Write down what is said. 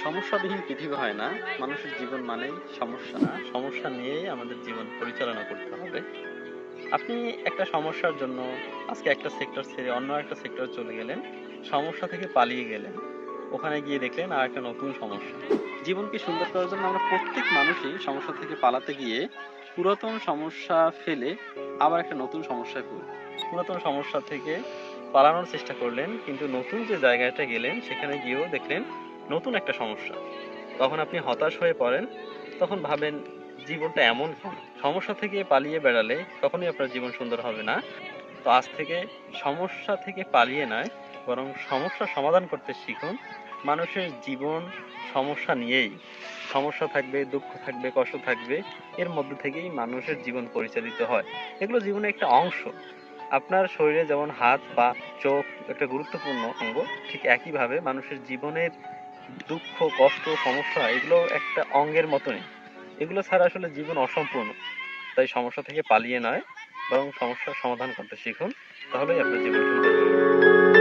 সমস্যাবিহীন পৃথিবী হয় না। মানুষের জীবন মানেই সমস্যা। সমস্যা নিয়েই আমাদের জীবন পরিচালনা করতে হবে। আপনি একটা সমস্যার জন্য আজকে একটা সেক্টর ছেড়ে অন্য একটা সেক্টরে চলে গেলেন। সমস্যা থেকে পালিয়ে গেলেন। ওখানে গিয়ে দেখলেন আরেকটা নতুন সমস্যা। জীবনকে সুন্দর করার জন্য আমরা প্রত্যেক মানুষই সমস্যা থেকে পালাতে গিয়ে পুরাতন সমস্যা ফেলে আবার একটা নতুন সমস্যায় পড়ি। পুরাতন সমস্যা থেকে পালানোর চেষ্টা করলেন, কিন্তু নতুন যে জায়গাটা গেলেন সেখানে গিয়েও দেখলেন নতুন একটা সমস্যা। তখন আপনি হতাশ হয়ে পড়েন। তখন ভাবেন জীবনটা এমন কেন? সমস্যা থেকে পালিয়ে বেড়ালে কখনোই আপনার জীবন সুন্দর হবে না। তো আজ থেকে সমস্যা থেকে পালিয়ে নয়, বরং সমস্যা সমাধান করতে শিখুন। মানুষের জীবন সমস্যা নিয়েই। সমস্যা থাকবে, দুঃখ থাকবে, কষ্ট থাকবে। এর মধ্যে থেকেই মানুষের জীবন পরিচালিত হয়। এগুলো জীবনের একটা অংশ। আপনার শরীরে যেমন হাত, পা, চোখ একটা গুরুত্বপূর্ণ অঙ্গ, ঠিক একইভাবে মানুষের জীবনের দুঃখ, কষ্ট, সমস্যা এগুলো একটা অঙ্গের মতনই। এগুলো ছাড়া আসলে জীবন অসম্পূর্ণ। তাই সমস্যা থেকে পালিয়ে নয়, বরং সমস্যার সমাধান করতে শিখুন। তাহলেই আপনার জীবন সুন্দর হবে।